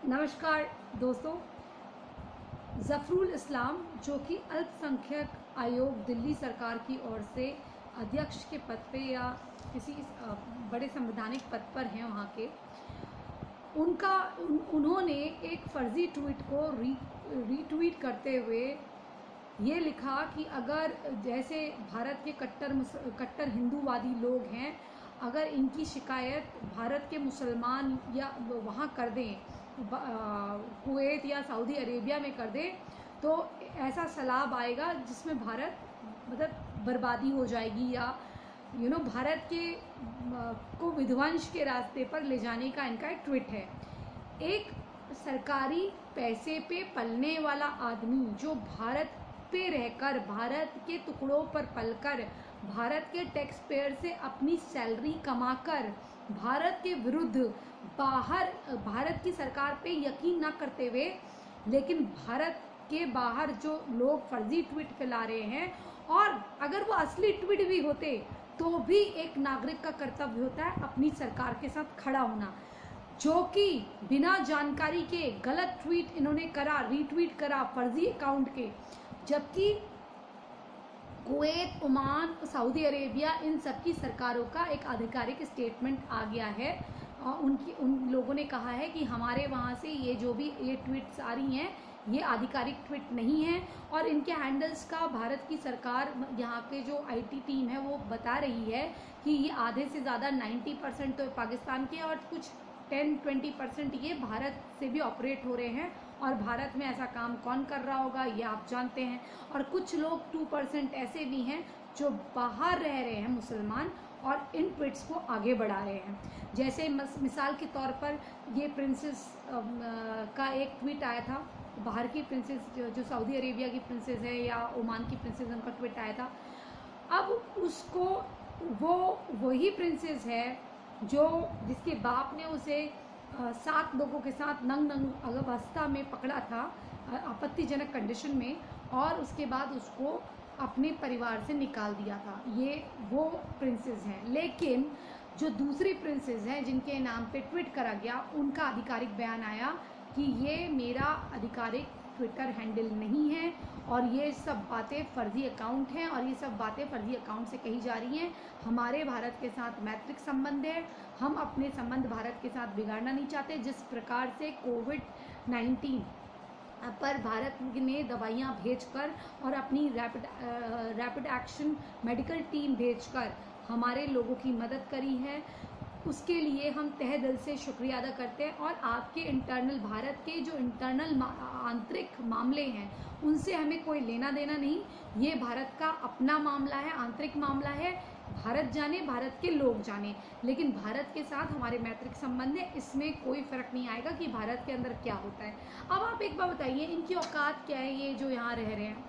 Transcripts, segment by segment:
नमस्कार दोस्तों। ज़फ़रुल इस्लाम जो कि अल्पसंख्यक आयोग दिल्ली सरकार की ओर से अध्यक्ष के पद पे या किसी बड़े संवैधानिक पद पर हैं वहाँ के, उन्होंने एक फर्जी ट्वीट को रीट्वीट करते हुए ये लिखा कि अगर जैसे भारत के कट्टर हिंदूवादी लोग हैं, अगर इनकी शिकायत भारत के मुसलमान या वहाँ कर दें, कुवैत या सऊदी अरेबिया में कर दें, तो ऐसा सैलाब आएगा जिसमें भारत मतलब बर्बादी हो जाएगी या भारत के को विध्वंस के रास्ते पर ले जाने का इनका एक ट्वीट है। एक सरकारी पैसे पे पलने वाला आदमी जो भारत पे रहकर, भारत के टुकड़ों पर पलकर, भारत के टैक्स पेयर से अपनी सैलरी कमाकर भारत के विरुद्ध भारत की सरकार पे यकीन ना करते हुए, लेकिन भारत के बाहर जो लोग फर्जी ट्वीट फैला रहे हैं, और अगर वो असली ट्वीट भी होते तो भी एक नागरिक का कर्तव्य होता है अपनी सरकार के साथ खड़ा होना, जो कि बिना जानकारी के गलत ट्वीट इन्होंने करा, रीट्वीट करा फर्जी अकाउंट के, जबकि कुवैत, ओमान, सऊदी अरेबिया, इन सब की सरकारों का एक आधिकारिक स्टेटमेंट आ गया है और उन लोगों ने कहा है कि हमारे वहाँ से ये जो भी ये ट्वीट्स आ रही हैं ये आधिकारिक ट्वीट नहीं है, और इनके हैंडल्स का भारत की सरकार, यहाँ के जो आईटी टीम है वो बता रही है कि ये आधे से ज़्यादा 90% तो पाकिस्तान के और कुछ 10-20% ये भारत से भी ऑपरेट हो रहे हैं। और भारत में ऐसा काम कौन कर रहा होगा ये आप जानते हैं। और कुछ लोग 2% ऐसे भी हैं जो बाहर रह रहे हैं मुसलमान और इन ट्वीट्स को आगे बढ़ा रहे हैं। जैसे मिसाल के तौर पर ये प्रिंसेस का एक ट्वीट आया था, बाहर की प्रिंसेस जो सऊदी अरेबिया की प्रिंसेस है या ओमान की प्रिंसेस, उनका ट्वीट आया था। अब उसको वही प्रिंसेस है जिसके बाप ने उसे 7 लोगों के साथ नंग अवस्था में पकड़ा था, आपत्तिजनक कंडीशन में, और उसके बाद उसको अपने परिवार से निकाल दिया था। ये वो प्रिंसेस हैं। लेकिन जो दूसरी प्रिंसेस हैं जिनके नाम पे ट्वीट करा गया, उनका आधिकारिक बयान आया कि ये मेरा आधिकारिक ट्विटर हैंडल नहीं है और ये सब बातें फर्जी अकाउंट हैं, और ये सब बातें फर्जी अकाउंट से कही जा रही हैं। हमारे भारत के साथ मैत्रिक संबंध है, हम अपने संबंध भारत के साथ बिगाड़ना नहीं चाहते। जिस प्रकार से कोविड-19 पर भारत ने दवाइयाँ भेजकर और अपनी रैपिड एक्शन मेडिकल टीम भेजकर हमारे लोगों की मदद करी है, उसके लिए हम तहे दिल से शुक्रिया अदा करते हैं। और आपके इंटरनल, भारत के जो इंटरनल आंतरिक मामले हैं उनसे हमें कोई लेना देना नहीं। ये भारत का अपना मामला है, आंतरिक मामला है, भारत जाने, भारत के लोग जाने। लेकिन भारत के साथ हमारे मैत्रिक संबंध है, इसमें कोई फ़र्क नहीं आएगा कि भारत के अंदर क्या होता है। अब आप एक बार बताइए, इनकी औकात क्या है? ये जो यहाँ रह रहे हैं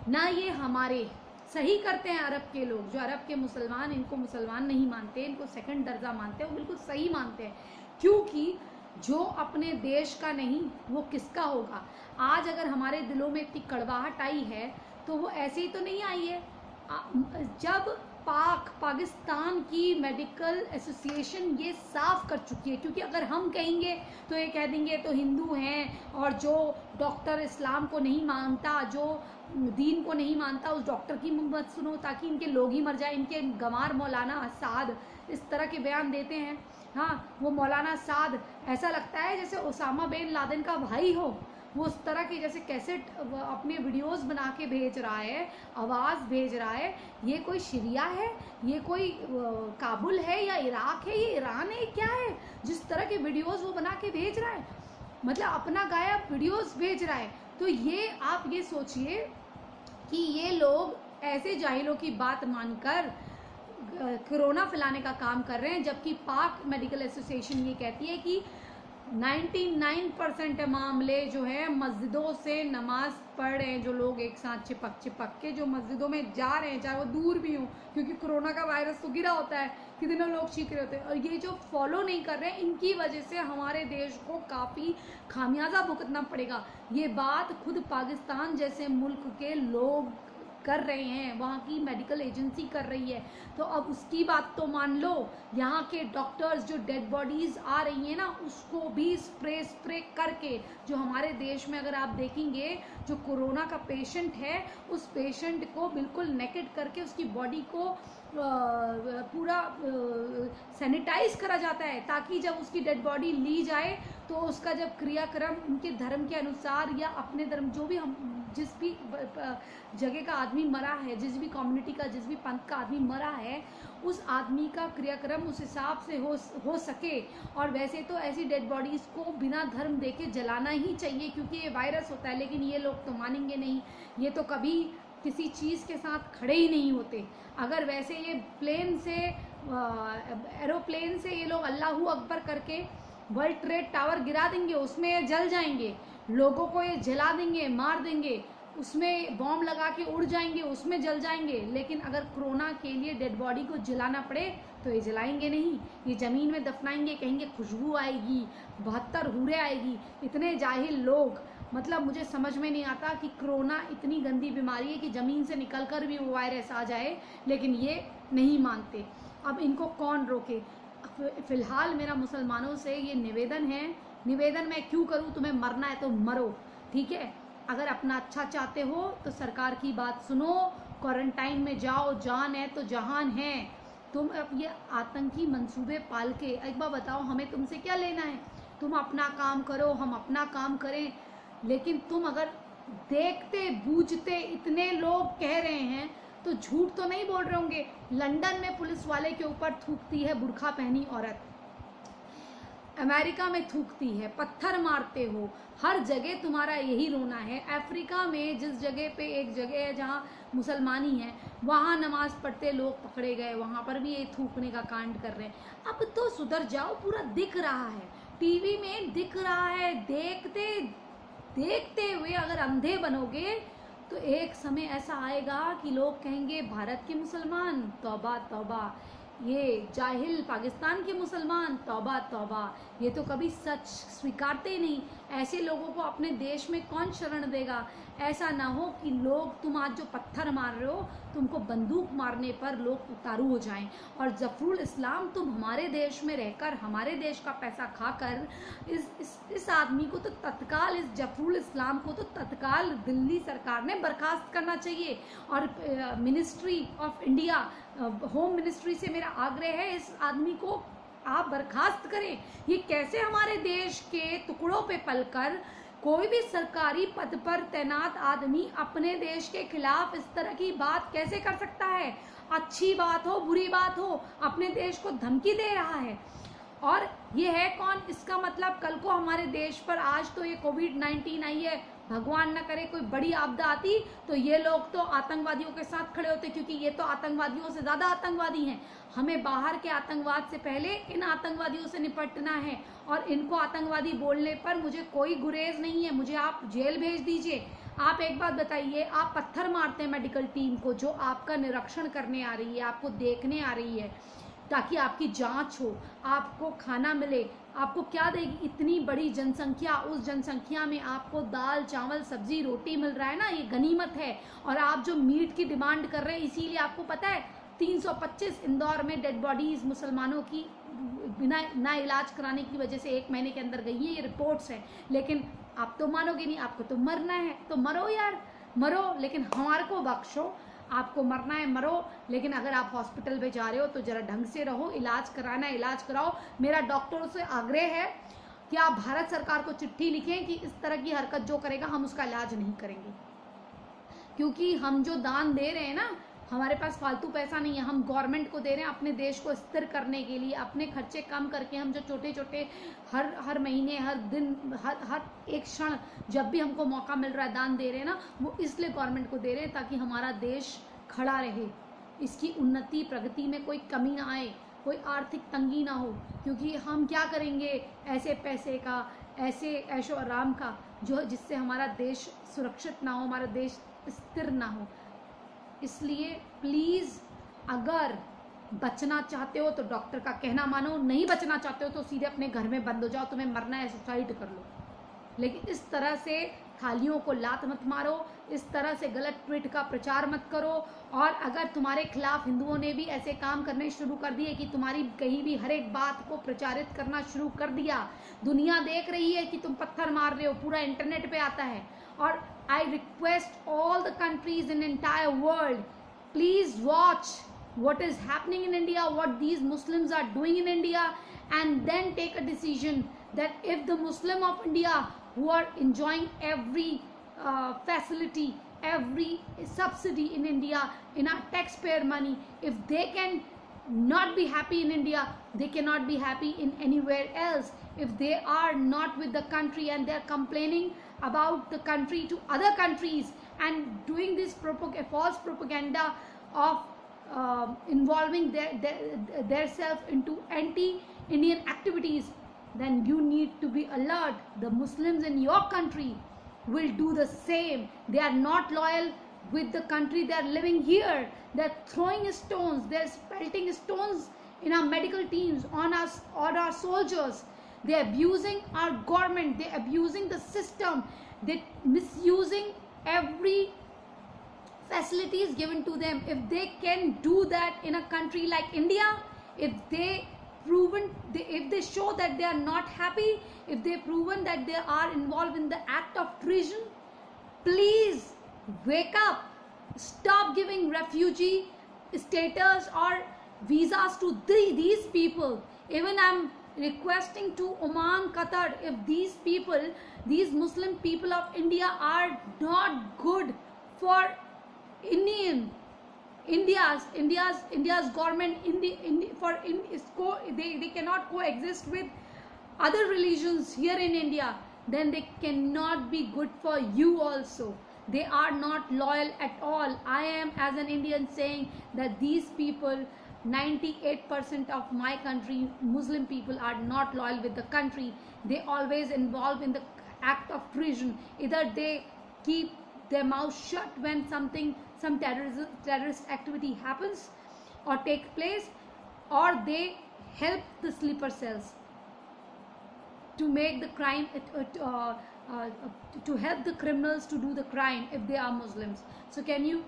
ना, ये हमारे सही करते हैं अरब के लोग, जो अरब के मुसलमान इनको मुसलमान नहीं मानते, इनको सेकंड दर्जा मानते हैं, वो बिल्कुल सही मानते हैं, क्योंकि जो अपने देश का नहीं वो किसका होगा। आज अगर हमारे दिलों में इतनी कड़वाहट आई है तो वो ऐसे ही तो नहीं आई है। जब पाकिस्तान की मेडिकल एसोसिएशन ये साफ कर चुकी है, क्योंकि अगर हम कहेंगे तो ये कह देंगे तो हिंदू हैं, और जो डॉक्टर इस्लाम को नहीं मानता, जो दीन को नहीं मानता, उस डॉक्टर की मत सुनो ताकि इनके लोग ही मर जाए। इनके गंवार मौलाना साद इस तरह के बयान देते हैं। हाँ, वो मौलाना साद ऐसा लगता है जैसे ओसामा बिन लादेन का भाई हो, वो उस तरह की जैसे कैसेट अपने वीडियोस बना के भेज रहा है, आवाज़ भेज रहा है। ये कोई सीरिया है, ये कोई काबुल है या इराक है, ये ईरान है, क्या है? जिस तरह के वीडियोस वो बना के भेज रहा है, मतलब अपना गायब वीडियोस भेज रहा है। तो ये आप ये सोचिए कि ये लोग ऐसे जाहिलों की बात मानकर कोरोना फैलाने का काम कर रहे हैं, जबकि पाक मेडिकल एसोसिएशन ये कहती है कि 99% मामले जो है मस्जिदों से नमाज पढ़ रहे हैं, जो लोग एक साथ चिपक के जो मस्जिदों में जा रहे हैं, चाहे वो दूर भी हों, क्योंकि कोरोना का वायरस तो गिरा होता है, कितने लोग चीख रहे होते हैं, और ये जो फॉलो नहीं कर रहे हैं, इनकी वजह से हमारे देश को काफ़ी खामियाजा भुगतना पड़ेगा। ये बात खुद पाकिस्तान जैसे मुल्क के लोग कर रहे हैं, वहाँ की मेडिकल एजेंसी कर रही है, तो अब उसकी बात तो मान लो। यहाँ के डॉक्टर्स जो डेड बॉडीज आ रही हैं ना, उसको भी स्प्रे करके, जो हमारे देश में अगर आप देखेंगे जो कोरोना का पेशेंट है, उस पेशेंट को बिल्कुल नेकेड करके उसकी बॉडी को पूरा सैनिटाइज करा जाता है, ताकि जब उसकी डेड बॉडी ली जाए तो उसका जब क्रियाक्रम उनके धर्म के अनुसार या अपने धर्म, जो भी हम जिस भी जगह का आदमी मरा है, जिस भी कम्युनिटी का, जिस भी पंथ का आदमी मरा है, उस आदमी का क्रियाक्रम उस हिसाब से हो सके। और वैसे तो ऐसी डेड बॉडीज को बिना धर्म देके जलाना ही चाहिए, क्योंकि ये वायरस होता है। लेकिन ये लोग तो मानेंगे नहीं, ये तो कभी किसी चीज़ के साथ खड़े ही नहीं होते। अगर वैसे ये प्लेन से एरोप्लेन से ये लोग अल्लाहू अकबर करके वर्ल्ड ट्रेड टावर गिरा देंगे, उसमें ये जल जाएंगे, लोगों को ये जला देंगे, मार देंगे, उसमें बॉम्ब लगा के उड़ जाएंगे, उसमें जल जाएंगे। लेकिन अगर कोरोना के लिए डेड बॉडी को जलाना पड़े तो ये जलाएंगे नहीं, ये ज़मीन में दफनाएंगे, कहेंगे खुशबू आएगी, 72 हूरें आएगी। इतने जाहिल लोग, मतलब मुझे समझ में नहीं आता कि कोरोना इतनी गंदी बीमारी है कि ज़मीन से निकल कर भी वो वायरस आ जाए, लेकिन ये नहीं मानते। अब इनको कौन रोके? फिलहाल मेरा मुसलमानों से ये निवेदन है, निवेदन मैं क्यों करूं, तुम्हें मरना है तो मरो, ठीक है। अगर अपना अच्छा चाहते हो तो सरकार की बात सुनो, क्वारंटाइन में जाओ, जान है तो जहान है। तुम अब ये आतंकी मंसूबे पाल के, एक बार बताओ हमें तुमसे क्या लेना है? तुम अपना काम करो, हम अपना काम करें, लेकिन तुम अगर देखते बूझते इतने लोग कह रहे हैं तो झूठ तो नहीं बोल रहे होंगे। लंदन में पुलिस वाले के ऊपर थूकती है बुर्खा पहनी औरत, अमेरिका में थूकती है, पत्थर मारते हो, हर जगह तुम्हारा यही रोना है। अफ्रीका में जिस जगह पे एक जगह है जहाँ मुसलमानी है, वहाँ नमाज पढ़ते लोग पकड़े गए, वहाँ पर भी ये थूकने का कांड कर रहे हैं। अब तो सुधर जाओ, पूरा दिख रहा है, टीवी में दिख रहा है। देखते हुए अगर अंधे बनोगे तो एक समय ऐसा आएगा कि लोग कहेंगे भारत के मुसलमान तौबा तौबा, ये जाहिल पाकिस्तान के मुसलमान तौबा तौबा, ये तो कभी सच स्वीकारते ही नहीं। ऐसे लोगों को अपने देश में कौन शरण देगा? ऐसा ना हो कि लोग, तुम आज जो पत्थर मार रहे हो, तुमको बंदूक मारने पर लोग उतारू हो जाएं। और जफरुल इस्लाम, तुम हमारे देश में रहकर, हमारे देश का पैसा खाकर, इस आदमी को तो तत्काल, इस जफरुल इस्लाम को तो तत्काल दिल्ली सरकार ने बर्खास्त करना चाहिए। और ministry of India, home ministry से मेरा आग्रह है, इस आदमी को आप बर्खास्त करें। ये कैसे हमारे देश के टुकड़ों पे पलकर कोई भी सरकारी पद पर तैनात आदमी अपने देश के खिलाफ इस तरह की बात कैसे कर सकता है? अच्छी बात हो बुरी बात हो, अपने देश को धमकी दे रहा है। और ये है कौन? इसका मतलब कल को हमारे देश पर, आज तो ये कोविड-19 आई है, भगवान न करे कोई बड़ी आपदा आती तो ये लोग तो आतंकवादियों के साथ खड़े होते, क्योंकि ये तो आतंकवादियों से ज़्यादा आतंकवादी हैं। हमें बाहर के आतंकवाद से पहले इन आतंकवादियों से निपटना है, और इनको आतंकवादी बोलने पर मुझे कोई गुरेज नहीं है, मुझे आप जेल भेज दीजिए। आप एक बात बताइए, आप पत्थर मारते हैं मेडिकल टीम को जो आपका निरीक्षण करने आ रही है, आपको देखने आ रही है, ताकि आपकी जांच हो, आपको खाना मिले। आपको क्या देगी? इतनी बड़ी जनसंख्या, उस जनसंख्या में आपको दाल चावल सब्जी रोटी मिल रहा है ना, ये गनीमत है। और आप जो मीट की डिमांड कर रहे हैं, इसीलिए आपको पता है 325 इंदौर में डेड बॉडीज मुसलमानों की बिना ना इलाज कराने की वजह से 1 महीने के अंदर गई है, ये रिपोर्ट्स हैं। लेकिन आप तो मानोगे नहीं, आपको तो मरना है तो मरो यार, मरो, लेकिन हमारे को बख्शो। आपको मरना है मरो, लेकिन अगर आप हॉस्पिटल में जा रहे हो तो जरा ढंग से रहो, इलाज कराना है इलाज कराओ। मेरा डॉक्टरों से आग्रह है कि आप भारत सरकार को चिट्ठी लिखें कि इस तरह की हरकत जो करेगा हम उसका इलाज नहीं करेंगे, क्योंकि हम जो दान दे रहे हैं ना, हमारे पास फालतू पैसा नहीं है, हम गवर्नमेंट को दे रहे हैं अपने देश को स्थिर करने के लिए, अपने खर्चे कम करके। हम जो छोटे छोटे हर महीने, हर दिन, हर एक क्षण जब भी हमको मौका मिल रहा है दान दे रहे हैं ना, वो इसलिए गवर्नमेंट को दे रहे हैं ताकि हमारा देश खड़ा रहे, इसकी उन्नति प्रगति में कोई कमी ना आए, कोई आर्थिक तंगी ना हो। क्योंकि हम क्या करेंगे ऐसे पैसे का, ऐसे ऐशो आराम का, जो जिससे हमारा देश सुरक्षित ना हो, हमारा देश स्थिर ना हो। इसलिए प्लीज़, अगर बचना चाहते हो तो डॉक्टर का कहना मानो, नहीं बचना चाहते हो तो सीधे अपने घर में बंद हो जाओ, तुम्हें मरना है सुसाइड कर लो। लेकिन इस तरह से थालियों को लात मत मारो, इस तरह से गलत ट्वीट का प्रचार मत करो। और अगर तुम्हारे खिलाफ हिंदुओं ने भी ऐसे काम करने शुरू कर दिए कि तुम्हारी कहीं भी हर एक बात को प्रचारित करना शुरू कर दिया, दुनिया देख रही है कि तुम पत्थर मार रहे हो, पूरा इंटरनेट पे आता है। और I request all the countries in entire world, please watch what is happening in India, what these Muslims are doing in India, and then take a decision that if the Muslim of India who are enjoying every facility, every subsidy in India, in our taxpayer money, if they can not be happy in India, they cannot be happy in anywhere else. If they are not with the country and they are complaining about the country to other countries and doing this false propaganda of involving their self into anti-Indian activities, then you need to be alert. The Muslims in your country will do the same. They are not loyal with the country they are living here. They are throwing stones, they are pelting stones in our medical teams, on us, on our soldiers. They are abusing our government, they are abusing the system, they misusing every facilities given to them. If they can do that in a country like India, if they show that they are not happy, if they proven that they are involved in the act of treason, please wake up. Stop giving refugee status or visas to these people. Even I'm requesting to Oman, Qatar, if these people, these Muslim people of India are not good for India's government, they cannot coexist with other religions here in India, then they cannot be good for you also. They are not loyal at all. I am as an Indian saying that these people, 98% of my country, Muslim people, are not loyal with the country. They always involved in the act of treason. Either they keep their mouth shut when some terrorist activity happens or take place, or they help the sleeper cells to make the crime, to help the criminals to do the crime if they are Muslims. So you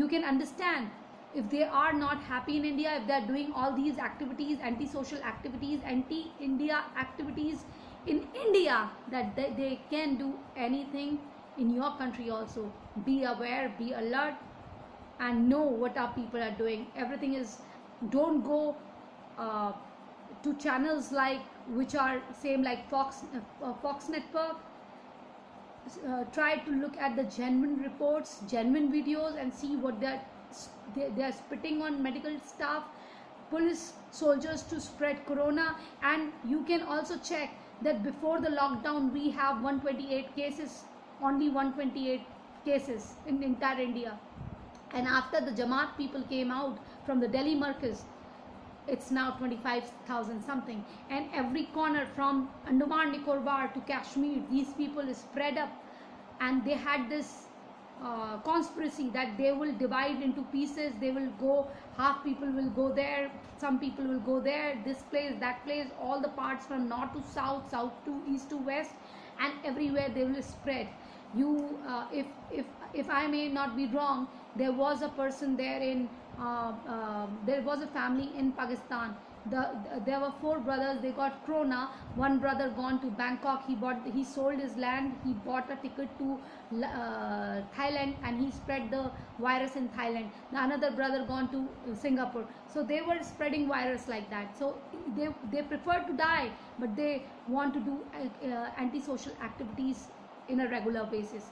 can understand, if they are not happy in India, if they are doing all these activities, anti-social activities, anti-India activities in India, that they can do anything in your country also. Be aware, be alert, and know what our people are doing. Everything is, don't go to channels like, which are same like Fox Network. Try to look at the genuine reports, genuine videos, and see what they are spitting on medical staff, police, soldiers to spread corona. And you can also check that before the lockdown we have 128 cases, only 128 cases in entire India. And after the Jamaat people came out from the Delhi Markaz, it's now 25,000 something. And every corner from Andaman Nicobar to Kashmir, these people is spread up, and they had this conspiracy that they will divide into pieces. They will go, half people will go there, some people will go there, this place, that place, all the parts from north to south, south to east to west, and everywhere they will spread. You if I may not be wrong, there was a person there in there was a family in Pakistan. There were 4 brothers, they got corona. One brother gone to Bangkok, he sold his land, he bought a ticket to Thailand, and he spread the virus in Thailand. Another brother gone to Singapore. So they were spreading virus like that. So they prefer to die, but they want to do antisocial activities in a regular basis.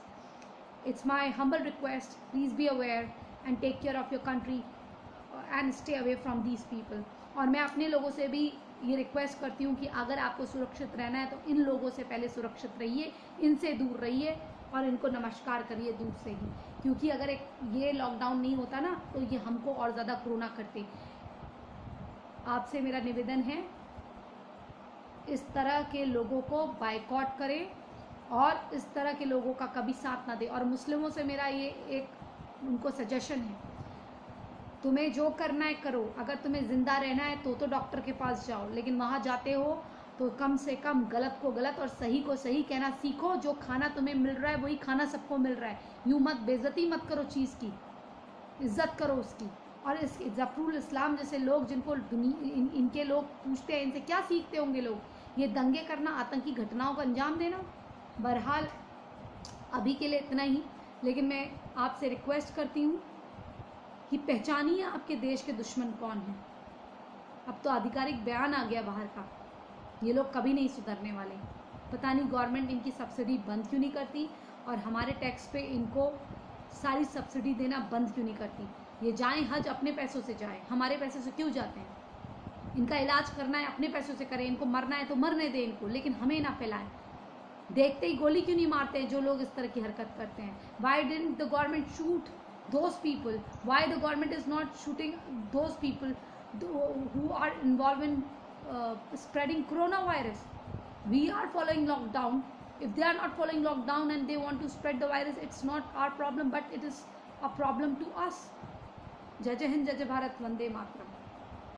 It's my humble request, please be aware and take care of your country and stay away from these people. और मैं अपने लोगों से भी ये request करती हूँ कि अगर आपको सुरक्षित रहना है तो इन लोगों से पहले सुरक्षित रहिए, इनसे दूर रहिए और इनको नमस्कार करिए दूर से ही, क्योंकि अगर ये लॉकडाउन नहीं होता ना तो ये हमको और ज़्यादा कोरोना करते। आपसे मेरा निवेदन है, इस तरह के लोगों को बायकॉट करें और इस तरह के लोगों का कभी साथ ना दें। और मुस्लिमों से मेरा ये एक उनको सजेशन है, तुम्हें जो करना है करो। अगर तुम्हें ज़िंदा रहना है तो डॉक्टर के पास जाओ, लेकिन वहाँ जाते हो तो कम से कम गलत को गलत और सही को सही कहना सीखो। जो खाना तुम्हें मिल रहा है वही खाना सबको मिल रहा है। यूँ मत, बेइज्जती मत करो चीज़ की, इज्जत करो उसकी। और इस जफरुल इस्लाम जैसे लोग जिनको इनके लोग पूछते हैं इनसे क्या सीखते होंगे लोग, ये दंगे करना, आतंकी घटनाओं को अंजाम देना। बहरहाल अभी के लिए इतना ही, लेकिन मैं आपसे रिक्वेस्ट करती हूँ कि पहचानिए आपके देश के दुश्मन कौन हैं। अब तो आधिकारिक बयान आ गया बाहर का, ये लोग कभी नहीं सुधरने वाले। पता नहीं गवर्नमेंट इनकी सब्सिडी बंद क्यों नहीं करती और हमारे टैक्स पे इनको सारी सब्सिडी देना बंद क्यों नहीं करती। ये जाएं हज अपने पैसों से जाएं, हमारे पैसों से क्यों जाते हैं। इनका इलाज करना है अपने पैसों से करें, इनको मरना है तो मरने दें इनको, लेकिन हमें ना फैलाएं। देखते ही गोली क्यों नहीं मारते हैं जो लोग इस तरह की हरकत करते हैं। Y didn't the government shoot those people, why the government is not shooting those people who are involved in spreading coronavirus. We are following lockdown. If they are not following lockdown and they want to spread the virus, it's not our problem, but it is a problem to us. जय जय हिंद, जय जय भारत, वंदे मातरम।